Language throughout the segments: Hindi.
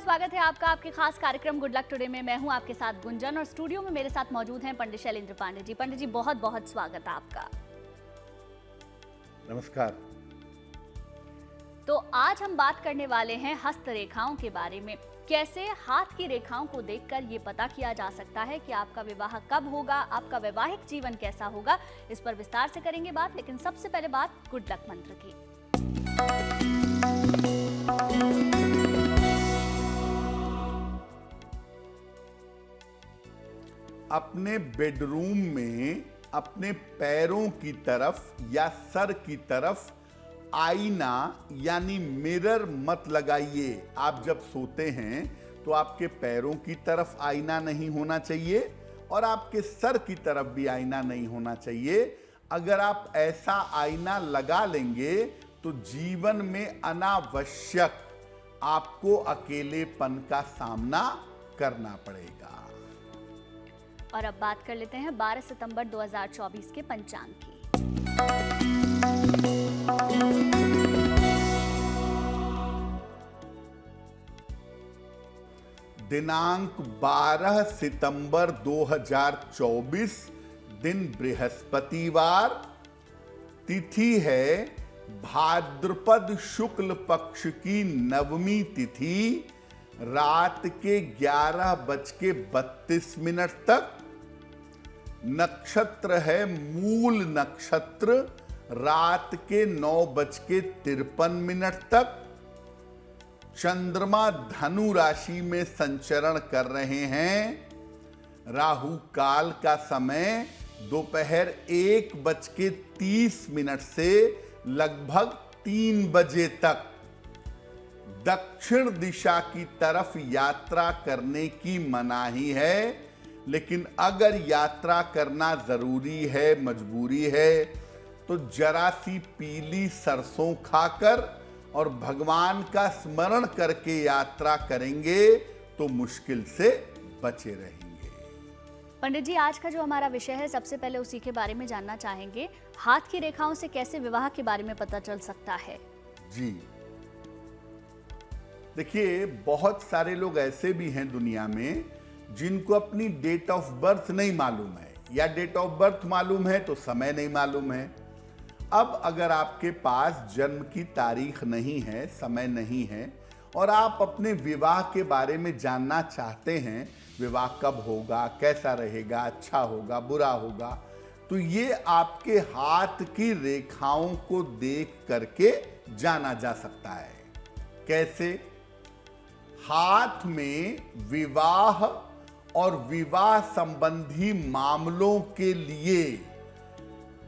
स्वागत है आपका आपके खास कार्यक्रम गुड लक टुडे में। मैं हूं आपके साथ गुंजन और स्टूडियो में मेरे साथ मौजूद हैं पंडित शैलेंद्र पांडे जी। पंडित जी बहुत बहुत स्वागत है आपका। नमस्कार। तो आज हम बात करने वाले हैं हस्त रेखाओं के बारे में। कैसे हाथ की रेखाओं को देखकर ये पता किया जा सकता है कि आपका विवाह कब होगा, आपका वैवाहिक जीवन कैसा होगा, इस पर विस्तार से करेंगे बात। लेकिन सबसे पहले बात गुड लक मंत्र की। अपने बेडरूम में अपने पैरों की तरफ या सर की तरफ आईना यानी मिरर मत लगाइए। आप जब सोते हैं तो आपके पैरों की तरफ आईना नहीं होना चाहिए और आपके सर की तरफ भी आईना नहीं होना चाहिए। अगर आप ऐसा आईना लगा लेंगे तो जीवन में अनावश्यक आपको अकेलेपन का सामना करना पड़ेगा। और अब बात कर लेते हैं 12 सितंबर 2024 के पंचांग की। दिनांक 12 सितंबर 2024, दिन बृहस्पतिवार, तिथि है भाद्रपद शुक्ल पक्ष की नवमी तिथि, रात के 11:32 तक। नक्षत्र है मूल नक्षत्र, रात के 9:53 तक। चंद्रमा धनु राशि में संचरण कर रहे हैं। राहु काल का समय दोपहर 1:30 से लगभग 3 बजे तक। दक्षिण दिशा की तरफ यात्रा करने की मनाही है, लेकिन अगर यात्रा करना जरूरी है, मजबूरी है, तो जरा सी पीली सरसों खाकर और भगवान का स्मरण करके यात्रा करेंगे तो मुश्किल से बचे रहेंगे। पंडित जी आज का जो हमारा विषय है, सबसे पहले उसी के बारे में जानना चाहेंगे। हाथ की रेखाओं से कैसे विवाह के बारे में पता चल सकता है? जी देखिए, बहुत सारे लोग ऐसे भी हैं दुनिया में जिनको अपनी डेट ऑफ बर्थ नहीं मालूम है, या डेट ऑफ बर्थ मालूम है तो समय नहीं मालूम है। अब अगर आपके पास जन्म की तारीख नहीं है, समय नहीं है, और आप अपने विवाह के बारे में जानना चाहते हैं, विवाह कब होगा, कैसा रहेगा, अच्छा होगा, बुरा होगा, तो ये आपके हाथ की रेखाओं को देख करके जाना जा सकता है। कैसे? हाथ में विवाह और विवाह संबंधी मामलों के लिए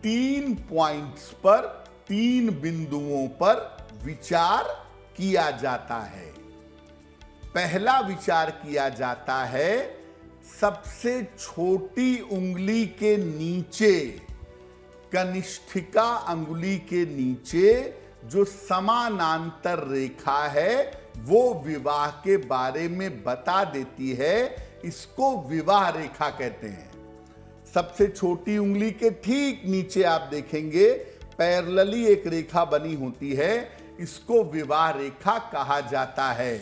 3 पॉइंट्स पर, 3 बिंदुओं पर विचार किया जाता है। पहला विचार किया जाता है सबसे छोटी उंगली के नीचे, कनिष्ठिका अंगुली के नीचे जो समानांतर रेखा है वो विवाह के बारे में बता देती है। इसको विवाह रेखा कहते हैं। सबसे छोटी उंगली के ठीक नीचे आप देखेंगे पैरेलली एक रेखा बनी होती है, इसको विवाह रेखा कहा जाता है।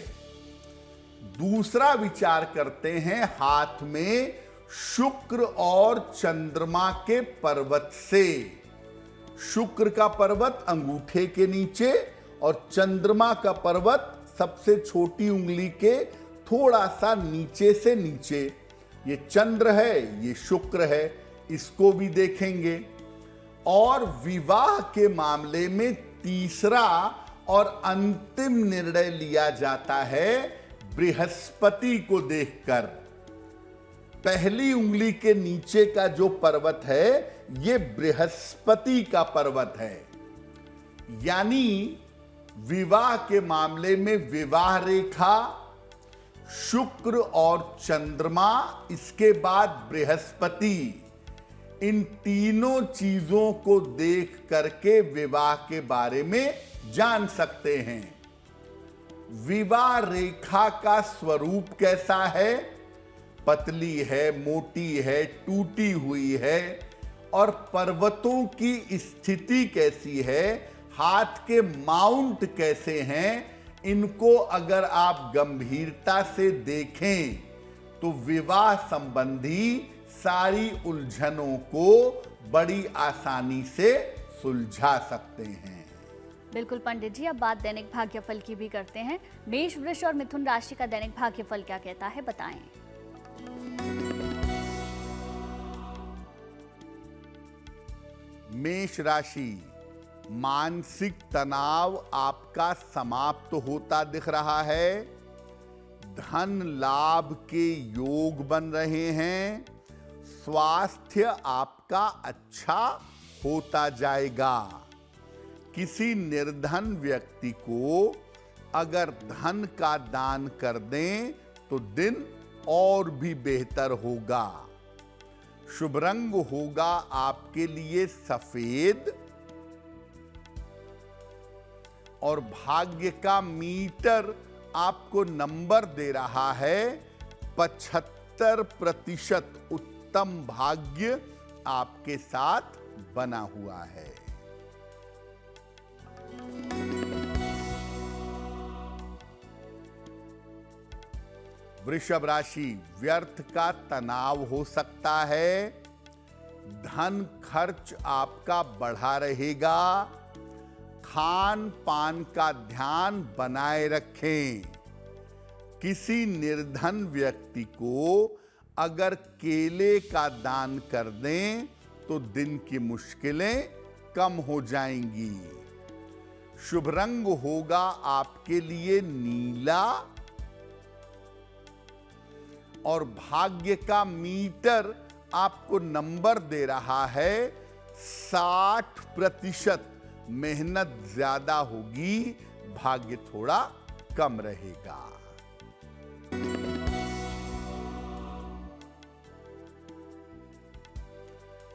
दूसरा विचार करते हैं हाथ में शुक्र और चंद्रमा के पर्वत से। शुक्र का पर्वत अंगूठे के नीचे और चंद्रमा का पर्वत सबसे छोटी उंगली के थोड़ा सा नीचे से नीचे। ये चंद्र है, ये शुक्र है, इसको भी देखेंगे। और विवाह के मामले में तीसरा और अंतिम निर्णय लिया जाता है बृहस्पति को देखकर। पहली उंगली के नीचे का जो पर्वत है ये बृहस्पति का पर्वत है। यानी विवाह के मामले में विवाह रेखा, शुक्र और चंद्रमा, इसके बाद बृहस्पति, इन तीनों चीजों को देख करके विवाह के बारे में जान सकते हैं। विवाह रेखा का स्वरूप कैसा है? पतली है, मोटी है, टूटी हुई है, और पर्वतों की स्थिति कैसी है, हाथ के माउंट कैसे हैं, इनको अगर आप गंभीरता से देखें तो विवाह संबंधी सारी उलझनों को बड़ी आसानी से सुलझा सकते हैं। बिल्कुल पंडित जी, अब बात दैनिक भाग्यफल की भी करते हैं। मेष, वृष और मिथुन राशि का दैनिक भाग्यफल क्या कहता है, बताएं। मेष राशि, मानसिक तनाव आपका समाप्त होता दिख रहा है। धन लाभ के योग बन रहे हैं। स्वास्थ्य आपका अच्छा होता जाएगा। किसी निर्धन व्यक्ति को अगर धन का दान कर दें तो दिन और भी बेहतर होगा। शुभ रंग होगा आपके लिए सफेद और भाग्य का मीटर आपको नंबर दे रहा है 75%। उत्तम भाग्य आपके साथ बना हुआ है। वृषभ राशि, व्यर्थ का तनाव हो सकता है। धन खर्च आपका बढ़ा रहेगा। खान पान का ध्यान बनाए रखें। किसी निर्धन व्यक्ति को अगर केले का दान कर दें तो दिन की मुश्किलें कम हो जाएंगी। शुभ रंग होगा आपके लिए नीला और भाग्य का मीटर आपको नंबर दे रहा है 60%। मेहनत ज्यादा होगी, भाग्य थोड़ा कम रहेगा।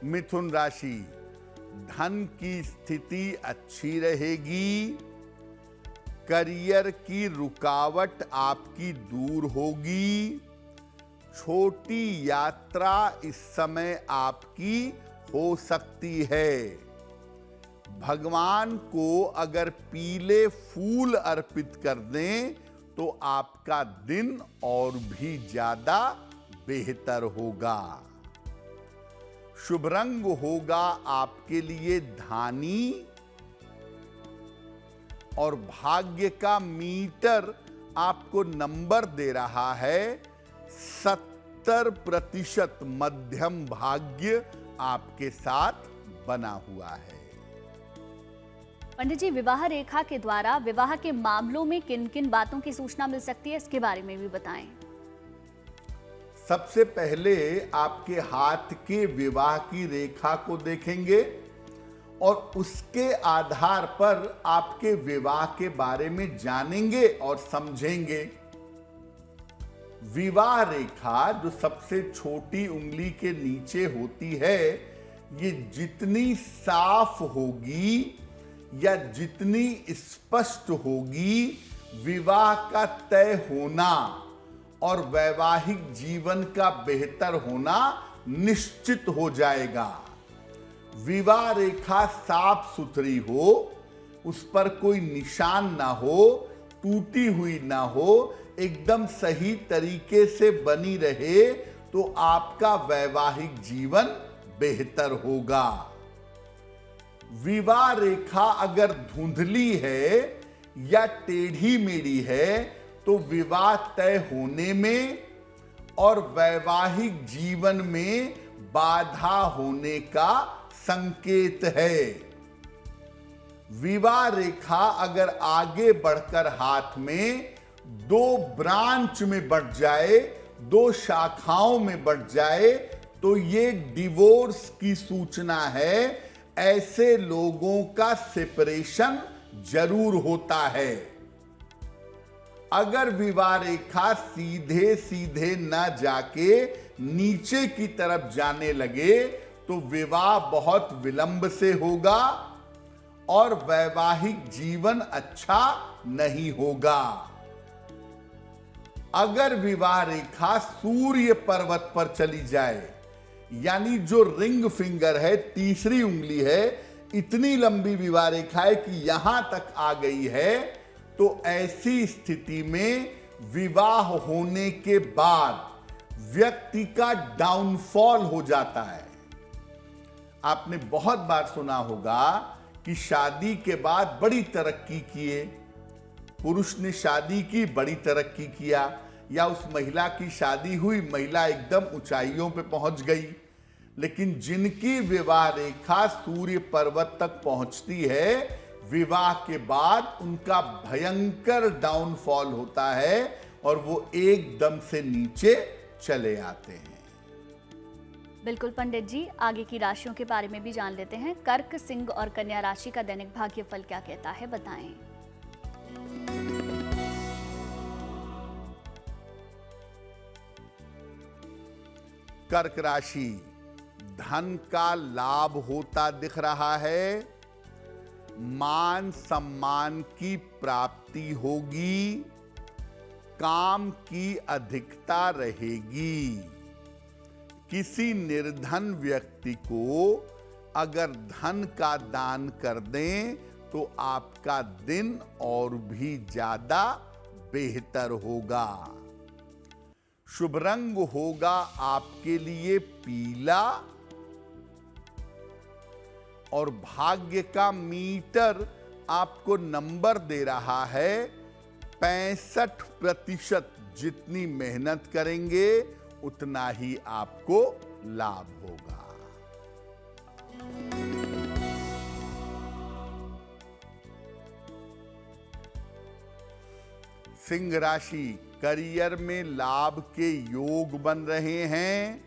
मिथुन राशि, धन की स्थिति अच्छी रहेगी। करियर की रुकावट आपकी दूर होगी। छोटी यात्रा इस समय आपकी हो सकती है। भगवान को अगर पीले फूल अर्पित कर दें तो आपका दिन और भी ज्यादा बेहतर होगा। शुभ रंग होगा आपके लिए धानी और भाग्य का मीटर आपको नंबर दे रहा है 70%। मध्यम भाग्य आपके साथ बना हुआ है। पंडित जी, विवाह रेखा के द्वारा विवाह के मामलों में किन किन बातों की सूचना मिल सकती है, इसके बारे में भी बताएं। सबसे पहले आपके हाथ के विवाह की रेखा को देखेंगे और उसके आधार पर आपके विवाह के बारे में जानेंगे और समझेंगे। विवाह रेखा जो सबसे छोटी उंगली के नीचे होती है, ये जितनी साफ होगी या जितनी स्पष्ट होगी, विवाह का तय होना और वैवाहिक जीवन का बेहतर होना निश्चित हो जाएगा। विवाह रेखा साफ सुथरी हो, उस पर कोई निशान ना हो, टूटी हुई ना हो, एकदम सही तरीके से बनी रहे तो आपका वैवाहिक जीवन बेहतर होगा। विवाह रेखा अगर धुंधली है या टेढ़ी मेढ़ी है तो विवाह तय होने में और वैवाहिक जीवन में बाधा होने का संकेत है। विवाह रेखा अगर आगे बढ़कर हाथ में दो ब्रांच में बढ़ जाए, दो शाखाओं में बढ़ जाए, तो ये डिवोर्स की सूचना है। ऐसे लोगों का सेपरेशन जरूर होता है। अगर विवाह रेखा सीधे सीधे न जाके नीचे की तरफ जाने लगे तो विवाह बहुत विलंब से होगा और वैवाहिक जीवन अच्छा नहीं होगा। अगर विवाह रेखा सूर्य पर्वत पर चली जाए, यानी जो रिंग फिंगर है, तीसरी उंगली है, इतनी लंबी विवाह रेखा है कि यहां तक आ गई है, तो ऐसी स्थिति में विवाह होने के बाद व्यक्ति का डाउनफॉल हो जाता है। आपने बहुत बार सुना होगा कि शादी के बाद बड़ी तरक्की किए, पुरुष ने शादी की, बड़ी तरक्की किया, या उस महिला की शादी हुई, महिला एकदम ऊंचाइयों पे पहुंच गई। लेकिन जिनकी विवाह रेखा सूर्य पर्वत तक पहुंचती है, विवाह के बाद उनका भयंकर डाउनफॉल होता है और वो एकदम से नीचे चले आते हैं। बिल्कुल पंडित जी, आगे की राशियों के बारे में भी जान लेते हैं। कर्क, सिंह और कन्या राशि का दैनिक भाग्यफल क्या कहता है, बताएं। कर्क राशि, धन का लाभ होता दिख रहा है, मान सम्मान की प्राप्ति होगी, काम की अधिकता रहेगी। किसी निर्धन व्यक्ति को अगर धन का दान कर दें तो आपका दिन और भी ज्यादा बेहतर होगा। शुभ रंग होगा आपके लिए पीला और भाग्य का मीटर आपको नंबर दे रहा है 65%। जितनी मेहनत करेंगे उतना ही आपको लाभ होगा। सिंह राशि, करियर में लाभ के योग बन रहे हैं,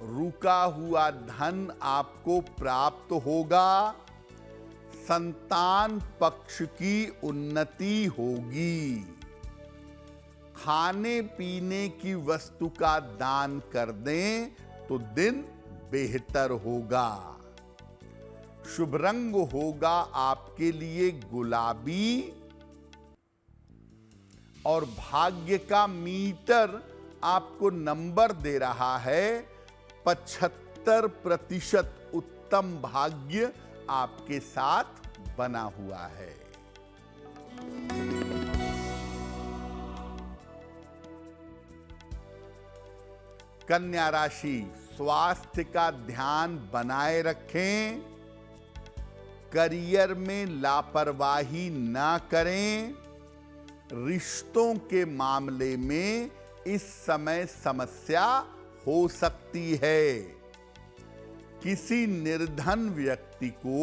रुका हुआ धन आपको प्राप्त होगा, संतान पक्ष की उन्नति होगी, खाने पीने की वस्तु का दान कर दें तो दिन बेहतर होगा। शुभ रंग होगा आपके लिए गुलाबी और भाग्य का मीटर आपको नंबर दे रहा है 75%। उत्तम भाग्य आपके साथ बना हुआ है। कन्या राशि, स्वास्थ्य का ध्यान बनाए रखें, करियर में लापरवाही ना करें, रिश्तों के मामले में इस समय समस्या हो सकती है। किसी निर्धन व्यक्ति को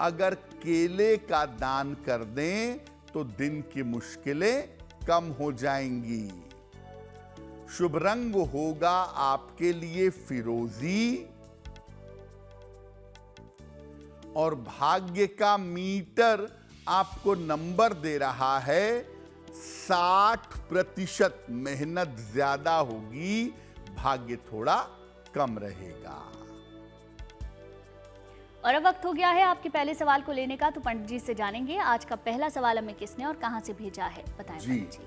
अगर केले का दान कर दें तो दिन की मुश्किलें कम हो जाएंगी। शुभ रंग होगा आपके लिए फिरोजी और भाग्य का मीटर आपको नंबर दे रहा है 60%। मेहनत ज्यादा होगी, भाग्य थोड़ा कम रहेगा। और अब वक्त हो गया है आपके पहले सवाल को लेने का, तो पंडित जी से जानेंगे आज का पहला सवाल हमें किसने और कहां से भेजा है, बताएं पंडित जी।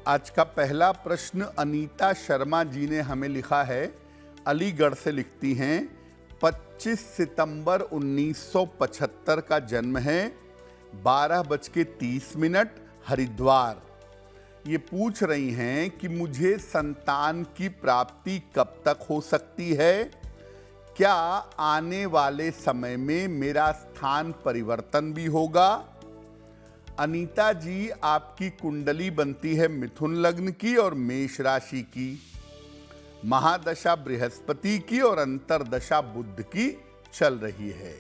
आज का पहला प्रश्न अनीता शर्मा जी ने हमें लिखा है, अलीगढ़ से लिखती हैं। 25 सितंबर 1975 का जन्म है, 12:30 हरिद्वार। ये पूछ रही हैं कि मुझे संतान की प्राप्ति कब तक हो सकती है, क्या आने वाले समय में मेरा स्थान परिवर्तन भी होगा। अनीता जी, आपकी कुंडली बनती है मिथुन लग्न की और मेष राशि की, महादशा बृहस्पति की और अंतरदशा बुध की चल रही है।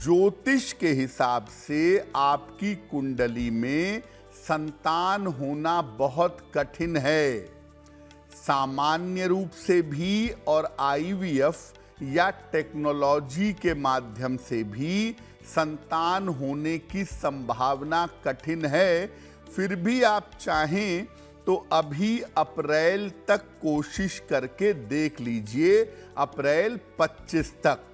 ज्योतिष के हिसाब से आपकी कुंडली में संतान होना बहुत कठिन है। सामान्य रूप से भी और IVF या टेक्नोलॉजी के माध्यम से भी संतान होने की संभावना कठिन है। फिर भी आप चाहें तो अभी अप्रैल तक कोशिश करके देख लीजिए, अप्रैल 25 तक।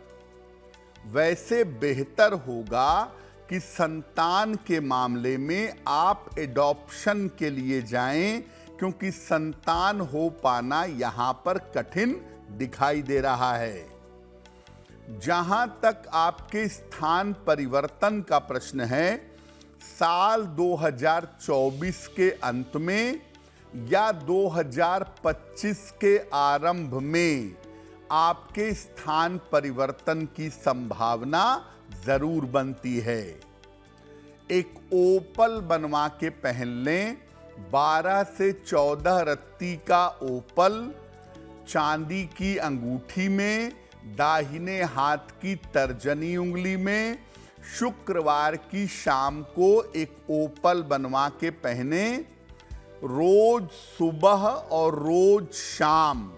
वैसे बेहतर होगा कि संतान के मामले में आप एडॉप्शन के लिए जाएं, क्योंकि संतान हो पाना यहां पर कठिन दिखाई दे रहा है। जहां तक आपके स्थान परिवर्तन का प्रश्न है, साल 2024 के अंत में या 2025 के आरंभ में आपके स्थान परिवर्तन की संभावना जरूर बनती है। एक ओपल बनवा के पहन लें। 12 से 14 रत्ती का ओपल चांदी की अंगूठी में, दाहिने हाथ की तर्जनी उंगली में, शुक्रवार की शाम को एक ओपल बनवा के पहने। रोज सुबह और रोज शाम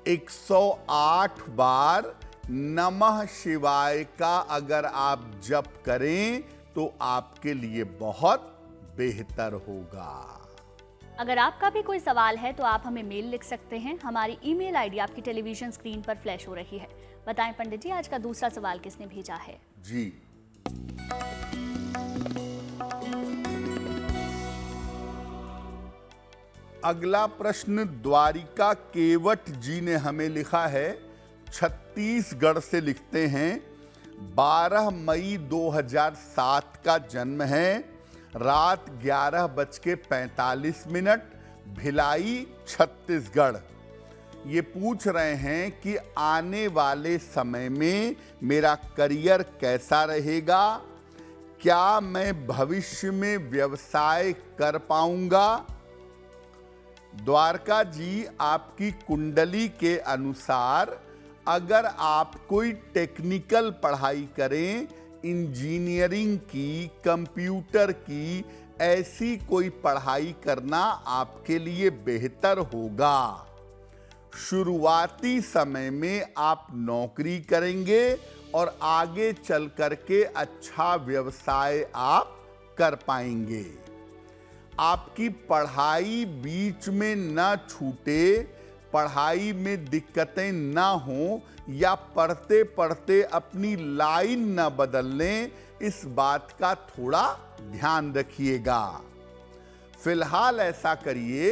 108 बार नमः शिवाय का अगर आप जप करें तो आपके लिए बहुत बेहतर होगा। अगर आपका भी कोई सवाल है तो आप हमें मेल लिख सकते हैं। हमारी ईमेल आईडी आपकी टेलीविजन स्क्रीन पर फ्लैश हो रही है। बताएं पंडित जी, आज का दूसरा सवाल किसने भेजा है? जी, अगला प्रश्न द्वारिका केवट जी ने हमें लिखा है। छत्तीसगढ़ से लिखते हैं। 12 मई 2007 का जन्म है। रात 11:45, भिलाई, छत्तीसगढ़। ये पूछ रहे हैं कि आने वाले समय में मेरा करियर कैसा रहेगा, क्या मैं भविष्य में व्यवसाय कर पाऊंगा। द्वारका जी, आपकी कुंडली के अनुसार अगर आप कोई टेक्निकल पढ़ाई करें, इंजीनियरिंग की, कंप्यूटर की, ऐसी कोई पढ़ाई करना आपके लिए बेहतर होगा। शुरुआती समय में आप नौकरी करेंगे और आगे चल करके अच्छा व्यवसाय आप कर पाएंगे। आपकी पढ़ाई बीच में न छूटे, पढ़ाई में दिक्कतें न हो या पढ़ते पढ़ते अपनी लाइन न बदल लें, इस बात का थोड़ा ध्यान रखिएगा। फिलहाल ऐसा करिए,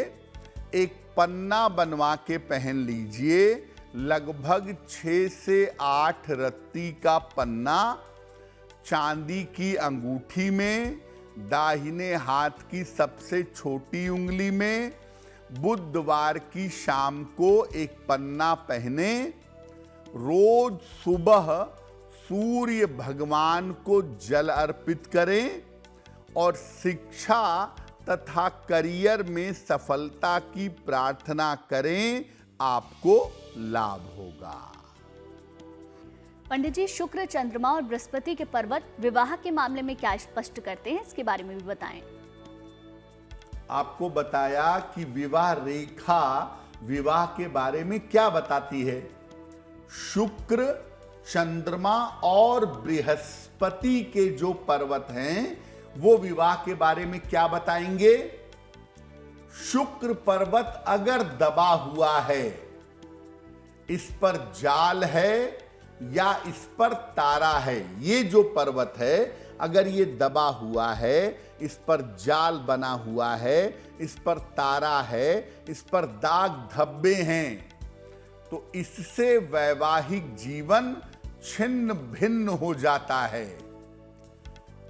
एक पन्ना बनवा के पहन लीजिए। लगभग 6 से 8 रत्ती का पन्ना चांदी की अंगूठी में, दाहिने हाथ की सबसे छोटी उंगली में। बुधवार की शाम को एक पन्ना पहने। रोज सुबह सूर्य भगवान को जल अर्पित करें और शिक्षा तथा करियर में सफलता की प्रार्थना करें, आपको लाभ होगा। पंडित जी, शुक्र, चंद्रमा और बृहस्पति के पर्वत विवाह के मामले में क्या स्पष्ट करते हैं, इसके बारे में भी बताएं। आपको बताया कि विवाह रेखा विवाह के बारे में क्या बताती है। शुक्र, चंद्रमा और बृहस्पति के जो पर्वत हैं वो विवाह के बारे में क्या बताएंगे। शुक्र पर्वत अगर दबा हुआ है, इस पर जाल है या इस पर तारा है, ये जो पर्वत है अगर ये दबा हुआ है, इस पर जाल बना हुआ है, इस पर तारा है, इस पर दाग धब्बे हैं, तो इससे वैवाहिक जीवन छिन्न भिन्न हो जाता है।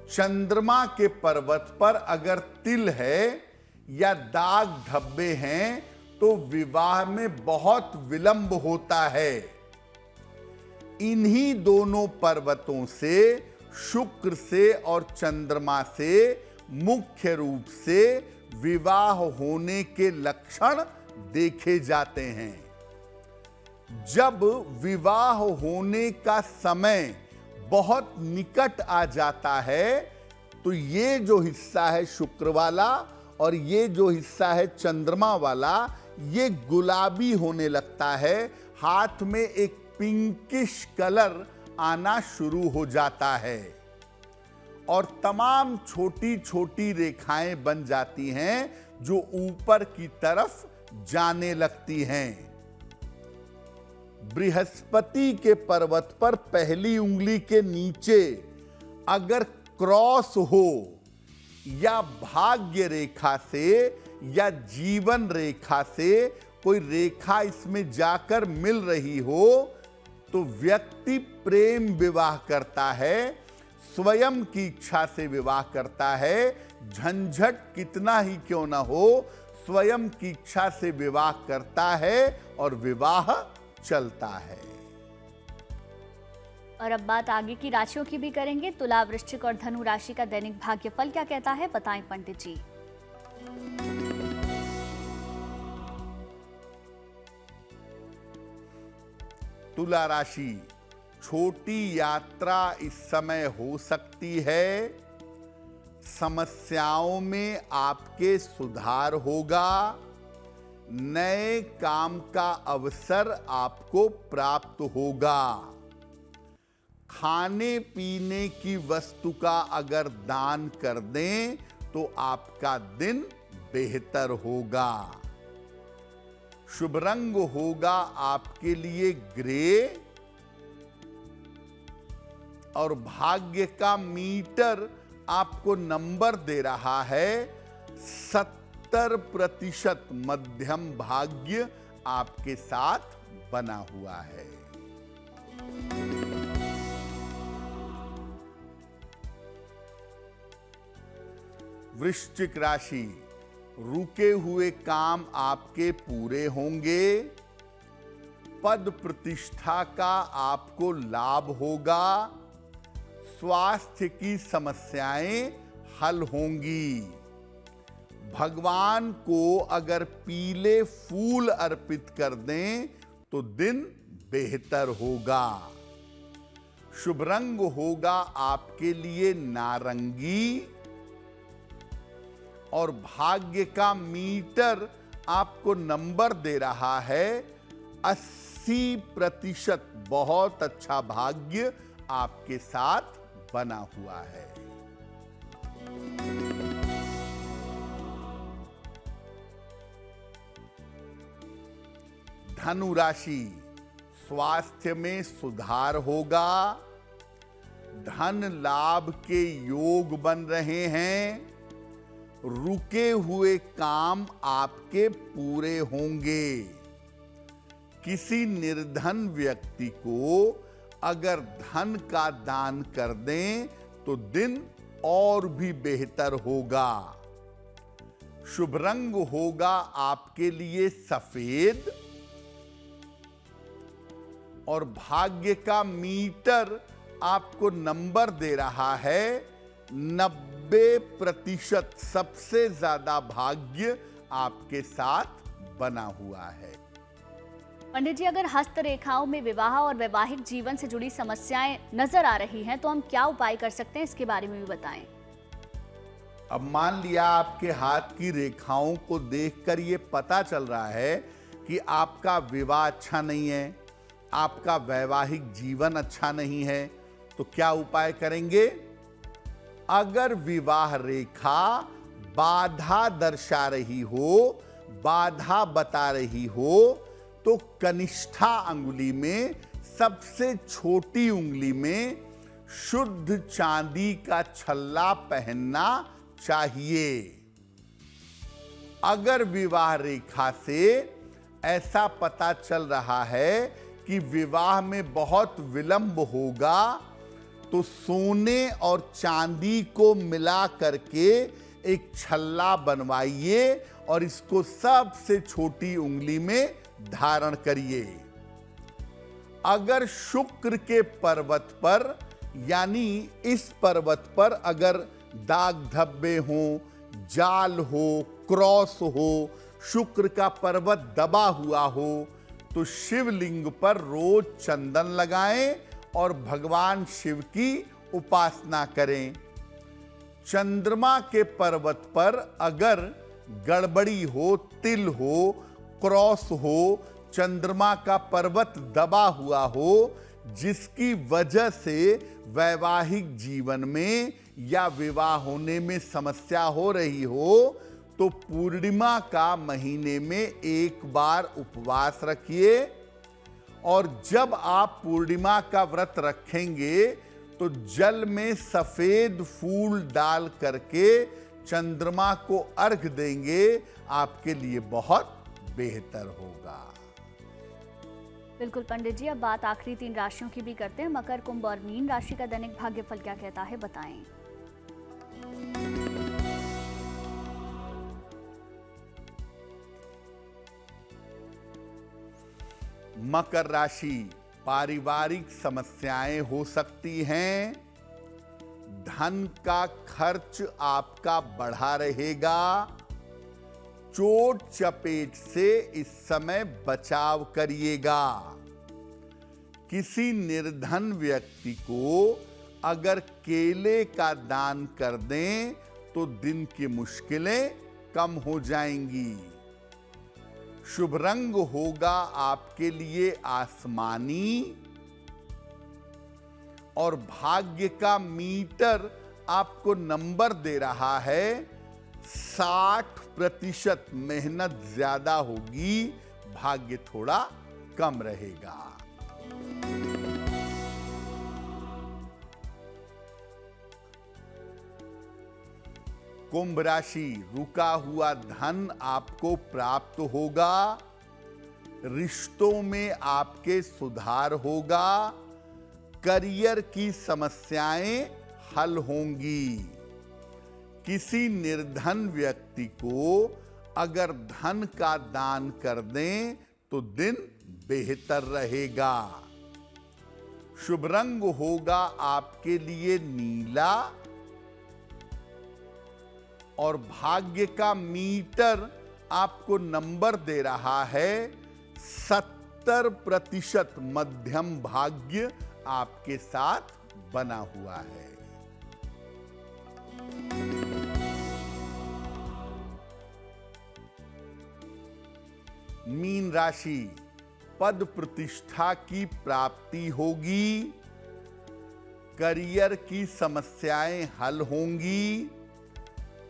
चंद्रमा के पर्वत पर अगर तिल है या दाग धब्बे हैं तो विवाह में बहुत विलंब होता है। इन्हीं दोनों पर्वतों से, शुक्र से और चंद्रमा से मुख्य रूप से विवाह होने के लक्षण देखे जाते हैं। जब विवाह होने का समय बहुत निकट आ जाता है तो ये जो हिस्सा है शुक्र वाला और ये जो हिस्सा है चंद्रमा वाला, ये गुलाबी होने लगता है। हाथ में एक पिंकिश कलर आना शुरू हो जाता है और तमाम छोटी छोटी रेखाएं बन जाती हैं जो ऊपर की तरफ जाने लगती हैं। बृहस्पति के पर्वत पर पहली उंगली के नीचे अगर क्रॉस हो या भाग्य रेखा से या जीवन रेखा से कोई रेखा इसमें जाकर मिल रही हो तो व्यक्ति प्रेम विवाह करता है, स्वयं की इच्छा से विवाह करता है, झंझट कितना ही क्यों ना हो, स्वयं की इच्छा से विवाह करता है और विवाह चलता है। और अब बात आगे की राशियों की भी करेंगे। तुला, वृश्चिक और धनु राशि का दैनिक भाग्यफल क्या कहता है, बताएं पंडित जी। तुला राशि, छोटी यात्रा इस समय हो सकती है। समस्याओं में आपके सुधार होगा। नए काम का अवसर आपको प्राप्त होगा। खाने पीने की वस्तु का अगर दान कर दें तो आपका दिन बेहतर होगा। शुभ रंग होगा आपके लिए ग्रे और भाग्य का मीटर आपको नंबर दे रहा है 70% मध्यम भाग्य आपके साथ बना हुआ है। वृश्चिक राशि, रुके हुए काम आपके पूरे होंगे। पद प्रतिष्ठा का आपको लाभ होगा। स्वास्थ्य की समस्याएं हल होंगी। भगवान को अगर पीले फूल अर्पित कर दें तो दिन बेहतर होगा। शुभ रंग होगा आपके लिए नारंगी और भाग्य का मीटर आपको नंबर दे रहा है 80%। बहुत अच्छा भाग्य आपके साथ बना हुआ है। धनु राशि, स्वास्थ्य में सुधार होगा। धन लाभ के योग बन रहे हैं। रुके हुए काम आपके पूरे होंगे। किसी निर्धन व्यक्ति को अगर धन का दान कर दें तो दिन और भी बेहतर होगा। शुभ रंग होगा आपके लिए सफेद और भाग्य का मीटर आपको नंबर दे रहा है 90%। सबसे ज्यादा भाग्य आपके साथ बना हुआ है। पंडित जी, अगर हस्तरेखाओं में विवाह और वैवाहिक जीवन से जुड़ी समस्याएं नजर आ रही हैं तो हम क्या उपाय कर सकते हैं, इसके बारे में भी बताएं। अब मान लिया आपके हाथ की रेखाओं को देखकर ये पता चल रहा है कि आपका विवाह अच्छा नहीं है, आपका वैवाहिक जीवन अच्छा नहीं है, तो क्या उपाय करेंगे? अगर विवाह रेखा बाधा दर्शा रही हो, बाधा बता रही हो, तो कनिष्ठा अंगुली में, सबसे छोटी उंगली में शुद्ध चांदी का छल्ला पहनना चाहिए। अगर विवाह रेखा से ऐसा पता चल रहा है कि विवाह में बहुत विलंब होगा, तो सोने और चांदी को मिला करके एक छल्ला बनवाइए और इसको सबसे छोटी उंगली में धारण करिए। अगर शुक्र के पर्वत पर, यानी इस पर्वत पर अगर दाग धब्बे हो, जाल हो, क्रॉस हो, शुक्र का पर्वत दबा हुआ हो, तो शिवलिंग पर रोज चंदन लगाएं और भगवान शिव की उपासना करें। चंद्रमा के पर्वत पर अगर गड़बड़ी हो, तिल हो, क्रॉस हो, चंद्रमा का पर्वत दबा हुआ हो, जिसकी वजह से वैवाहिक जीवन में या विवाह होने में समस्या हो रही हो, तो पूर्णिमा का महीने में एक बार उपवास रखिए। और जब आप पूर्णिमा का व्रत रखेंगे तो जल में सफेद फूल डाल करके चंद्रमा को अर्घ देंगे, आपके लिए बहुत बेहतर होगा। बिल्कुल पंडित जी, अब बात आखिरी 3 राशियों की भी करते हैं। मकर, कुंभ और मीन राशि का दैनिक भाग्यफल क्या कहता है, बताएं। मकर राशि, पारिवारिक समस्याएं हो सकती हैं। धन का खर्च आपका बढ़ा रहेगा। चोट चपेट से इस समय बचाव करिएगा। किसी निर्धन व्यक्ति को अगर केले का दान कर दें तो दिन की मुश्किलें कम हो जाएंगी। शुभ रंग होगा आपके लिए आसमानी और भाग्य का मीटर आपको नंबर दे रहा है 60%। मेहनत ज्यादा होगी, भाग्य थोड़ा कम रहेगा। कुंभ राशि, रुका हुआ धन आपको प्राप्त होगा। रिश्तों में आपके सुधार होगा। करियर की समस्याएं हल होंगी। किसी निर्धन व्यक्ति को अगर धन का दान कर दें तो दिन बेहतर रहेगा। शुभ रंग होगा आपके लिए नीला और भाग्य का मीटर आपको नंबर दे रहा है 70%। मध्यम भाग्य आपके साथ बना हुआ है। मीन राशि, पद प्रतिष्ठा की प्राप्ति होगी। करियर की समस्याएं हल होंगी।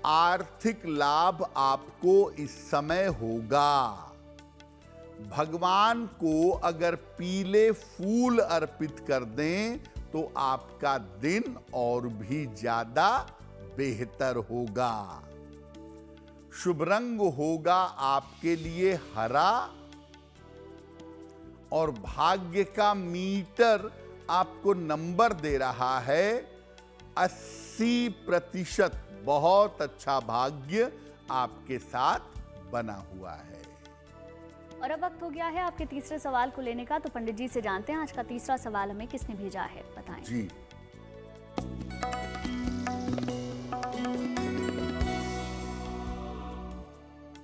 आर्थिक लाभ आपको इस समय होगा। भगवान को अगर पीले फूल अर्पित कर दें तो आपका दिन और भी ज्यादा बेहतर होगा। शुभ रंग होगा आपके लिए हरा और भाग्य का मीटर आपको नंबर दे रहा है 80%। बहुत अच्छा भाग्य आपके साथ बना हुआ है। और अब वक्त हो गया है आपके तीसरे सवाल को लेने का, तो पंडित जी से जानते हैं आज का तीसरा सवाल हमें किसने भेजा है, बताएं। जी,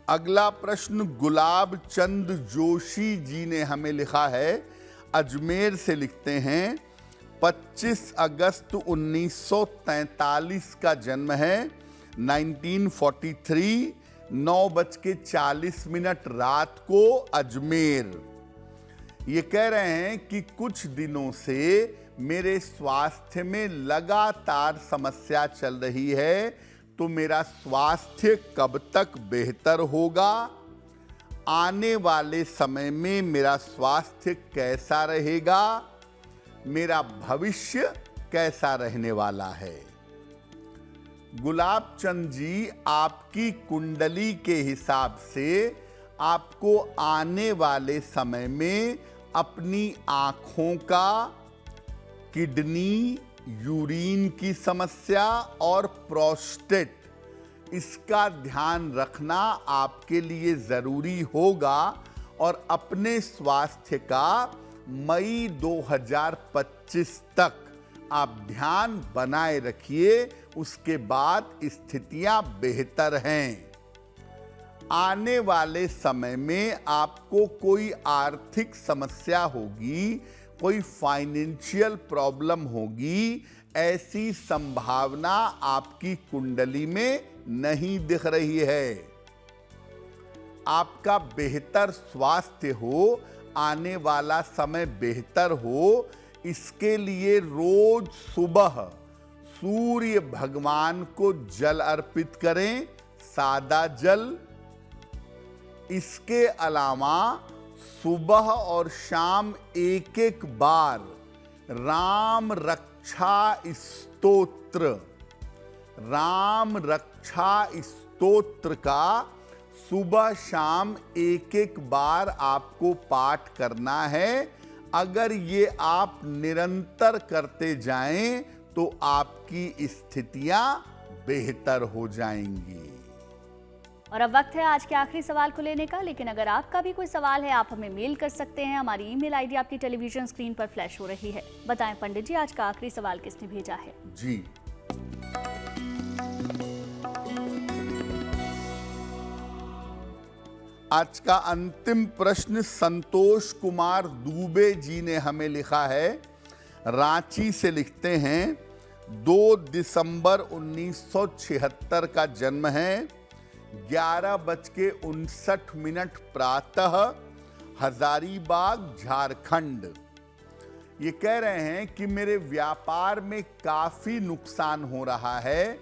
अगला प्रश्न गुलाब चंद जोशी जी ने हमें लिखा है। अजमेर से लिखते हैं 25 अगस्त 1943 का जन्म है। 1943 9:40 रात को अजमेर। ये कह रहे हैं कि कुछ दिनों से मेरे स्वास्थ्य में लगातार समस्या चल रही है, तो मेरा स्वास्थ्य कब तक बेहतर होगा? आने वाले समय में मेरा स्वास्थ्य कैसा रहेगा? मेरा भविष्य कैसा रहने वाला है? गुलाब चंद जी, आपकी कुंडली के हिसाब से आपको आने वाले समय में अपनी आंखों का, किडनी, यूरिन की समस्या और प्रोस्टेट, इसका ध्यान रखना आपके लिए जरूरी होगा। और अपने स्वास्थ्य का मई 2025 तक आप ध्यान बनाए रखिए। उसके बाद स्थितियां बेहतर हैं। आने वाले समय में आपको कोई आर्थिक समस्या होगी, कोई फाइनेंशियल प्रॉब्लम होगी, ऐसी संभावना आपकी कुंडली में नहीं दिख रही है। आपका बेहतर स्वास्थ्य हो, आने वाला समय बेहतर हो, इसके लिए रोज सुबह सूर्य भगवान को जल अर्पित करें, सादा जल। इसके अलावा सुबह और शाम एक एक बार राम रक्षा स्तोत्र, राम रक्षा स्तोत्र का सुबह शाम एक एक बार आपको पाठ करना है। अगर ये आप निरंतर करते जाएं तो आपकी स्थितियां बेहतर हो जाएंगी। और अब वक्त है आज के आखिरी सवाल को लेने का, लेकिन अगर आपका भी कोई सवाल है आप हमें मेल कर सकते हैं। हमारी ईमेल आईडी आपकी टेलीविजन स्क्रीन पर फ्लैश हो रही है। बताएं पंडित जी, आज का आखिरी सवाल किसने भेजा है? जी, आज का अंतिम प्रश्न संतोष कुमार दुबे जी ने हमें लिखा है। रांची से लिखते हैं, 2 दिसंबर 1976 का जन्म है, 11:59 प्रातः, हजारीबाग, झारखंड। ये कह रहे हैं कि मेरे व्यापार में काफी नुकसान हो रहा है,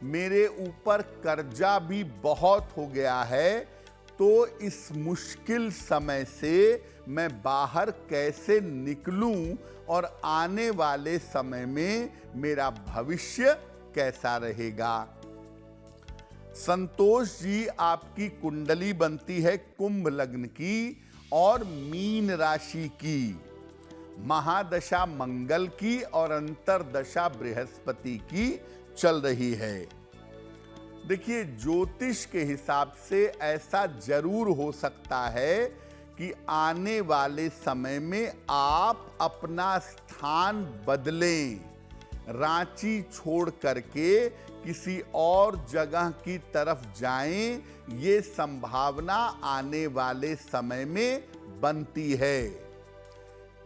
मेरे ऊपर कर्जा भी बहुत हो गया है, तो इस मुश्किल समय से मैं बाहर कैसे निकलूं और आने वाले समय में मेरा भविष्य कैसा रहेगा? संतोष जी, आपकी कुंडली बनती है कुंभ लग्न की और मीन राशि की, महादशा मंगल की और अंतरदशा बृहस्पति की चल रही है। देखिए, ज्योतिष के हिसाब से ऐसा जरूर हो सकता है कि आने वाले समय में आप अपना स्थान बदलें, रांची छोड़ करके किसी और जगह की तरफ जाएं, ये संभावना आने वाले समय में बनती है।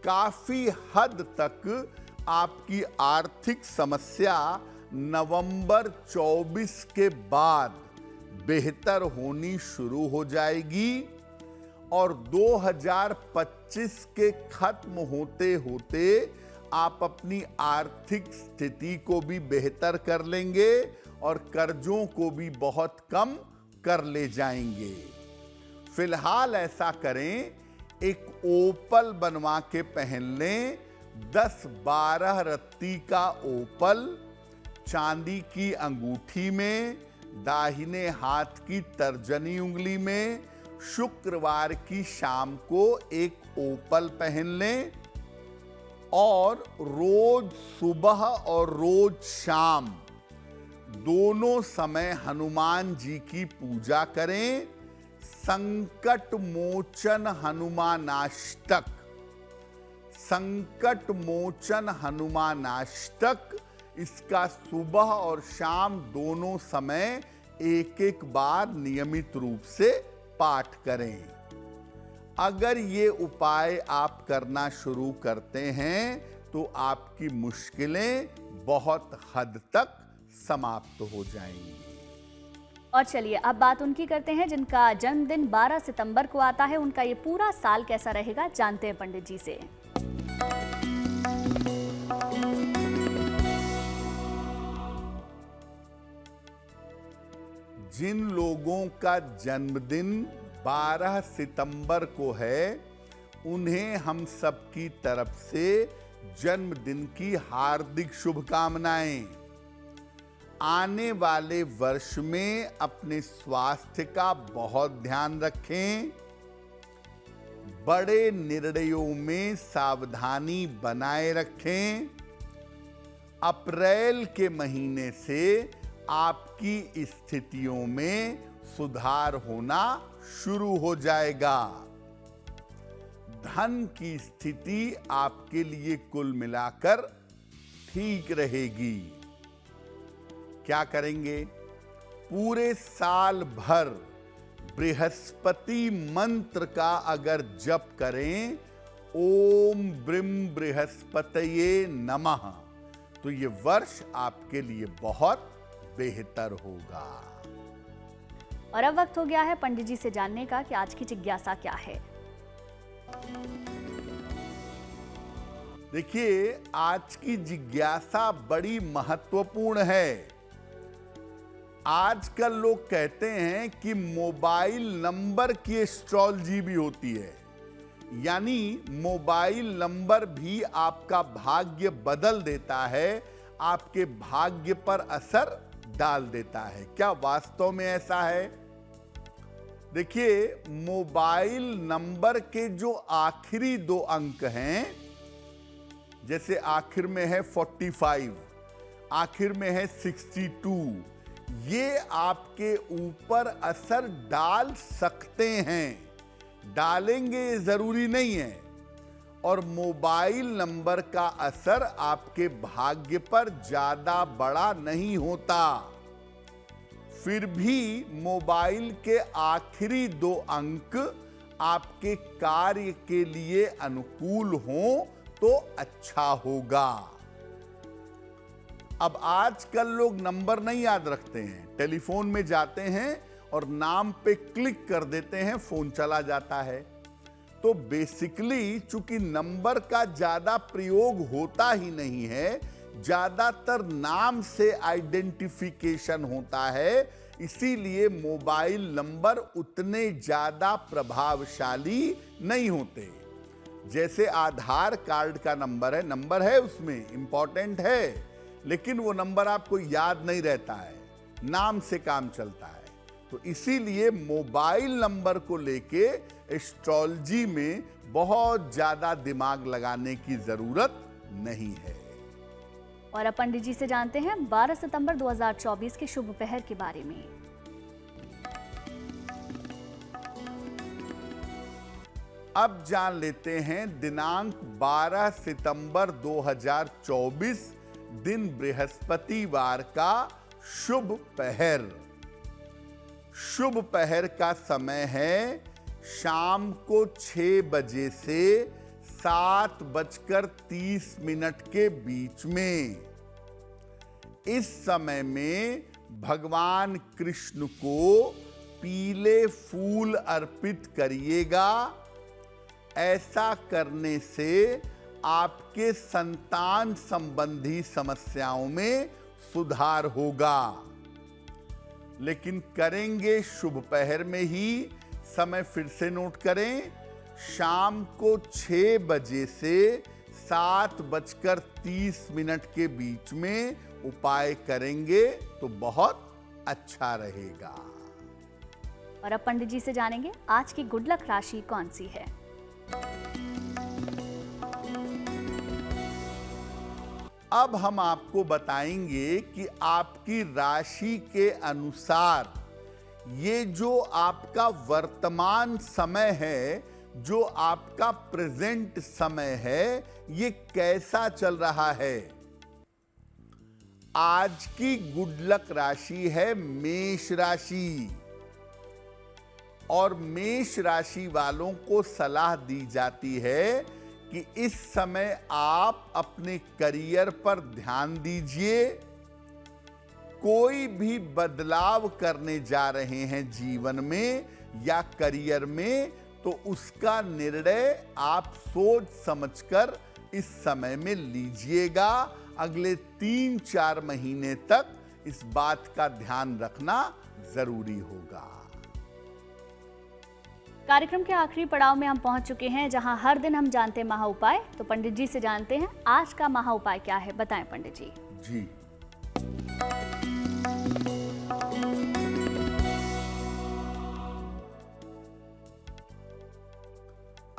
काफी हद तक आपकी आर्थिक समस्या नवंबर 24 के बाद बेहतर होनी शुरू हो जाएगी और 2025 के खत्म होते होते आप अपनी आर्थिक स्थिति को भी बेहतर कर लेंगे और कर्जों को भी बहुत कम कर ले जाएंगे। फिलहाल ऐसा करें, एक ओपल बनवा के पहन लें, 10-12 रत्ती का ओपल, चांदी की अंगूठी में, दाहिने हाथ की तर्जनी उंगली में, शुक्रवार की शाम को एक ओपल पहन लें और रोज सुबह और रोज शाम दोनों समय हनुमान जी की पूजा करें। संकट मोचन हनुमानाष्टक, संकट मोचन हनुमानाष्टक, इसका सुबह और शाम दोनों समय एक एक बार नियमित रूप से पाठ करें। अगर ये उपाय आप करना शुरू करते हैं तो आपकी मुश्किलें बहुत हद तक समाप्त हो जाएंगी। और चलिए अब बात उनकी करते हैं जिनका जन्मदिन 12 सितंबर को आता है। उनका ये पूरा साल कैसा रहेगा, जानते हैं पंडित जी से। जिन लोगों का जन्मदिन 12 सितंबर को है, उन्हें हम सबकी तरफ से जन्मदिन की हार्दिक शुभकामनाएं। आने वाले वर्ष में अपने स्वास्थ्य का बहुत ध्यान रखें, बड़े निर्णयों में सावधानी बनाए रखें। अप्रैल के महीने से आपकी स्थितियों में सुधार होना शुरू हो जाएगा। धन की स्थिति आपके लिए कुल मिलाकर ठीक रहेगी। क्या करेंगे? पूरे साल भर बृहस्पति मंत्र का अगर जप करें, ओम ब्रीम बृहस्पतये नमः, तो ये वर्ष आपके लिए बहुत बेहतर होगा। और अब वक्त हो गया है पंडित जी से जानने का कि आज की जिज्ञासा क्या है। देखिए, आज की जिज्ञासा बड़ी महत्वपूर्ण है। आजकल लोग कहते हैं कि मोबाइल नंबर की एस्ट्रोलॉजी भी होती है, यानी मोबाइल नंबर भी आपका भाग्य बदल देता है, आपके भाग्य पर असर डाल देता है। क्या वास्तव में ऐसा है? देखिए, मोबाइल नंबर के जो आखिरी 2 अंक हैं, जैसे आखिर में है 45, आखिर में है 62, ये आपके ऊपर असर डाल सकते हैं, डालेंगे ये जरूरी नहीं है। और मोबाइल नंबर का असर आपके भाग्य पर ज्यादा बड़ा नहीं होता। फिर भी मोबाइल के आखिरी 2 अंक आपके कार्य के लिए अनुकूल हों तो अच्छा होगा। अब आजकल लोग नंबर नहीं याद रखते हैं, टेलीफोन में जाते हैं और नाम पे क्लिक कर देते हैं, फोन चला जाता है। तो बेसिकली चूंकि नंबर का ज्यादा प्रयोग होता ही नहीं है, ज्यादातर नाम से आइडेंटिफिकेशन होता है, इसीलिए मोबाइल नंबर उतने ज्यादा प्रभावशाली नहीं होते। जैसे आधार कार्ड का नंबर है उसमें इंपॉर्टेंट है, लेकिन वो नंबर आपको याद नहीं रहता है, नाम से काम चलता है। तो इसीलिए मोबाइल नंबर को लेके एस्ट्रोलॉजी में बहुत ज्यादा दिमाग लगाने की जरूरत नहीं है। और अब पंडित जी से जानते हैं 12 सितंबर 2024 के शुभ पहर के बारे में। अब जान लेते हैं दिनांक 12 सितंबर 2024 दिन बृहस्पतिवार का शुभ पहर। शुभ पहर का समय है शाम को 6 बजे से 7:30 के बीच में। इस समय में भगवान कृष्ण को पीले फूल अर्पित करिएगा। ऐसा करने से आपके संतान संबंधी समस्याओं में सुधार होगा। लेकिन करेंगे शुभ पहर में ही। समय फिर से नोट करें, शाम को 6 बजे से 7:30 के बीच में उपाय करेंगे तो बहुत अच्छा रहेगा। और अब पंडित जी से जानेंगे आज की गुड लक राशि कौन सी है। अब हम आपको बताएंगे कि आपकी राशि के अनुसार ये जो आपका वर्तमान समय है, जो आपका प्रेजेंट समय है, ये कैसा चल रहा है। आज की गुड लक राशि है मेष राशि, और मेष राशि वालों को सलाह दी जाती है कि इस समय आप अपने करियर पर ध्यान दीजिए। कोई भी बदलाव करने जा रहे हैं जीवन में या करियर में, तो उसका निर्णय आप सोच समझकर इस समय में लीजिएगा। अगले 3-4 महीने तक इस बात का ध्यान रखना जरूरी होगा। कार्यक्रम के आखिरी पड़ाव में हम पहुंच चुके हैं, जहां हर दिन हम जानते हैं महा उपाय। तो पंडित जी से जानते हैं आज का महा उपाय क्या है, बताएं पंडित जी। जी,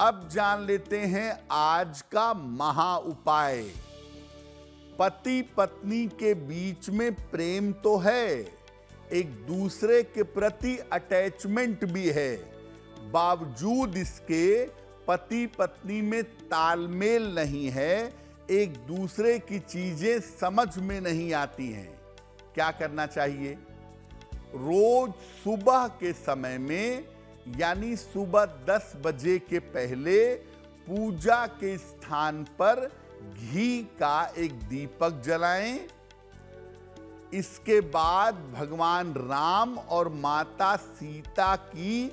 अब जान लेते हैं आज का महा उपाय। पति पत्नी के बीच में प्रेम तो है, एक दूसरे के प्रति अटैचमेंट भी है, बावजूद इसके पति पत्नी में तालमेल नहीं है, एक दूसरे की चीजें समझ में नहीं आती हैं। क्या करना चाहिए? रोज सुबह के समय में, यानी सुबह 10 बजे के पहले पूजा के स्थान पर घी का एक दीपक जलाएं। इसके बाद भगवान राम और माता सीता की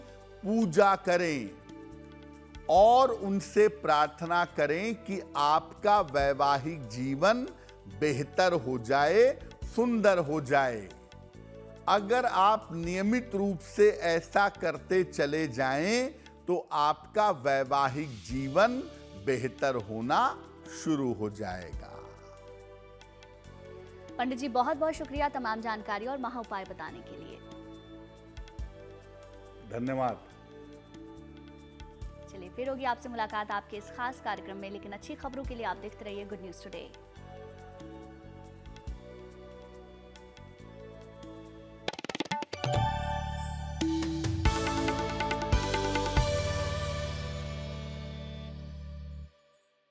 पूजा करें और उनसे प्रार्थना करें कि आपका वैवाहिक जीवन बेहतर हो जाए, सुंदर हो जाए। अगर आप नियमित रूप से ऐसा करते चले जाएं तो आपका वैवाहिक जीवन बेहतर होना शुरू हो जाएगा। पंडित जी बहुत बहुत शुक्रिया तमाम जानकारी और महा उपाय बताने के लिए। धन्यवाद। चलिए फिर होगी आपसे मुलाकात आपके इस खास कार्यक्रम में, लेकिन अच्छी खबरों के लिए आप देखते रहिए गुड न्यूज टुडे।